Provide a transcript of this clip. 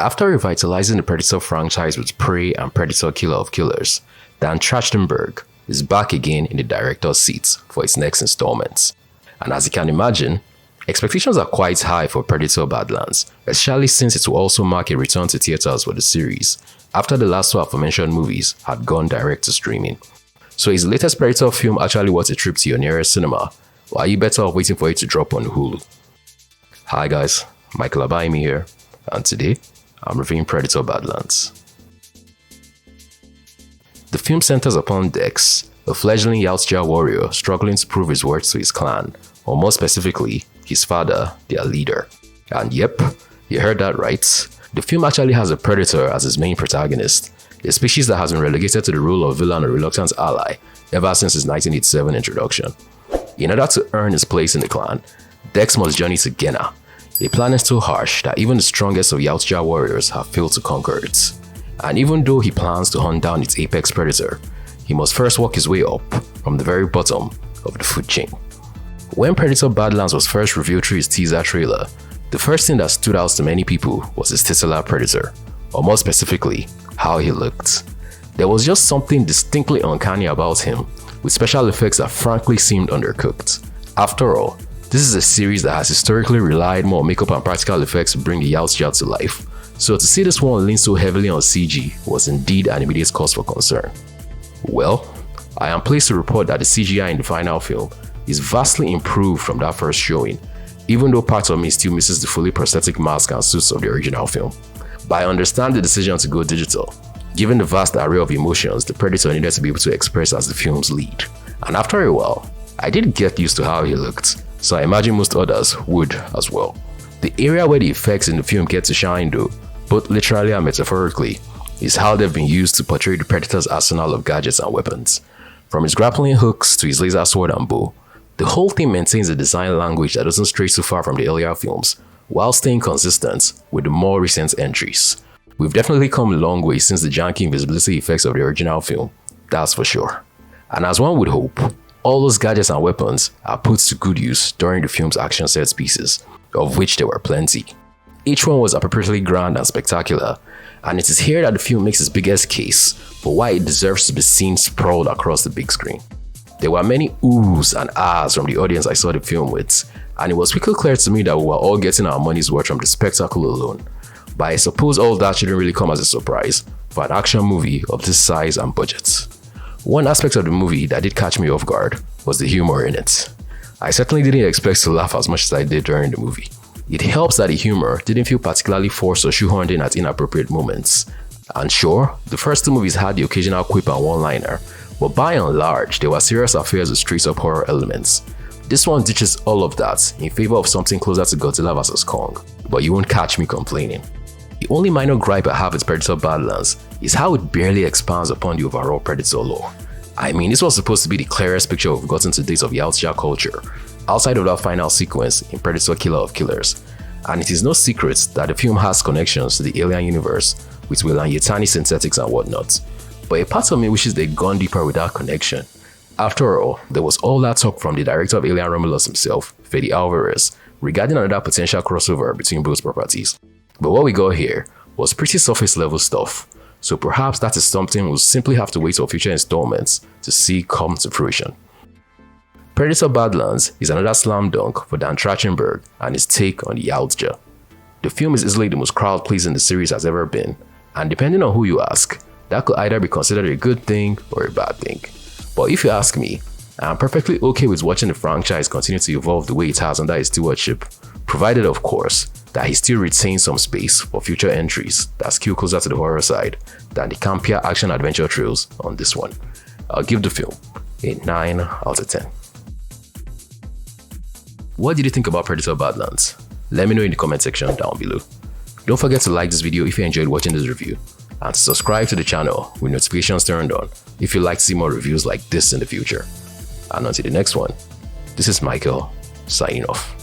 After revitalizing the Predator franchise with Prey and Predator Killer of Killers, Dan Trachtenberg is back again in the director's seat for its next installment. And as you can imagine, expectations are quite high for Predator Badlands, especially since it will also mark a return to theaters for the series, after the last two aforementioned movies had gone direct to streaming. So is the latest Predator film actually worth a trip to your nearest cinema, or are you better off waiting for it to drop on Hulu? Hi guys, Michael Abayomi here, and today, I'm reviewing Predator Badlands. The film centers upon Dex, a fledgling yautja warrior struggling to prove his worth to his clan, or more specifically, his father, their leader. And yep, you heard that right. The film actually has a predator as its main protagonist, a species that has been relegated to the role of villain or reluctant ally ever since its 1987 introduction. In order to earn his place in the clan, Dex must journey to Gena, a planet so harsh that even the strongest of yautja warriors have failed to conquer it. And even though he plans to hunt down its apex predator, he must first work his way up from the very bottom of the food chain. When Predator Badlands was first revealed through his teaser trailer, the first thing that stood out to many people was his titular predator, or more specifically, how he looked. There was just something distinctly uncanny about him, with special effects that frankly seemed undercooked. After all, this is a series that has historically relied more on makeup and practical effects to bring the yautja to life, so to see this one lean so heavily on CG was indeed an immediate cause for concern. Well, I am pleased to report that the CGI in the final film is vastly improved from that first showing, even though part of me still misses the fully prosthetic mask and suits of the original film. But I understand the decision to go digital, given the vast array of emotions the Predator needed to be able to express as the film's lead. And after a while, I did get used to how he looked, so I imagine most others would as well. The area where the effects in the film get to shine though, both literally and metaphorically, is how they've been used to portray the Predator's arsenal of gadgets and weapons. From his grappling hooks to his laser sword and bow, the whole thing maintains a design language that doesn't stray too far from the earlier films, while staying consistent with the more recent entries. We've definitely come a long way since the janky invisibility effects of the original film, that's for sure. And as one would hope, all those gadgets and weapons are put to good use during the film's action set pieces, of which there were plenty. Each one was appropriately grand and spectacular, and it is here that the film makes its biggest case for why it deserves to be seen sprawled across the big screen. There were many oohs and ahs from the audience I saw the film with, and it was quickly clear to me that we were all getting our money's worth from the spectacle alone. But I suppose all that shouldn't really come as a surprise for an action movie of this size and budget. One aspect of the movie that did catch me off guard was the humor in it. I certainly didn't expect to laugh as much as I did during the movie. It helps that the humor didn't feel particularly forced or shoehorned in at inappropriate moments. And sure, the first two movies had the occasional quip and one-liner, but by and large, they were serious affairs with straight-up horror elements. This one ditches all of that in favor of something closer to Godzilla vs. Kong, but you won't catch me complaining. The only minor gripe I have with Predator Badlands is how it barely expands upon the overall Predator lore. I mean, this was supposed to be the clearest picture we've gotten to date of yautja culture, outside of that final sequence in Predator Killer of Killers. And it is no secret that the film has connections to the alien universe with weyland-yutani synthetics and whatnot. But a part of me wishes they'd gone deeper with that connection. After all, there was all that talk from the director of Alien Romulus himself, Fede Alvarez, regarding another potential crossover between both properties. But what we got here was pretty surface level stuff, so perhaps that is something we'll simply have to wait for future installments to see come to fruition. Predator Badlands is another slam dunk for Dan Trachtenberg and his take on the yautja. The film is easily the most crowd-pleasing the series has ever been, and depending on who you ask, that could either be considered a good thing or a bad thing. But if you ask me, I'm perfectly okay with watching the franchise continue to evolve the way it has under his stewardship, provided of course that he still retains some space for future entries that skew closer to the horror side than the campier action-adventure trails on this one. I'll give the film a 9 out of 10. What did you think about Predator Badlands? Let me know in the comment section down below. Don't forget to like this video if you enjoyed watching this review, and subscribe to the channel with notifications turned on if you'd like to see more reviews like this in the future. And until the next one, this is Michael, signing off.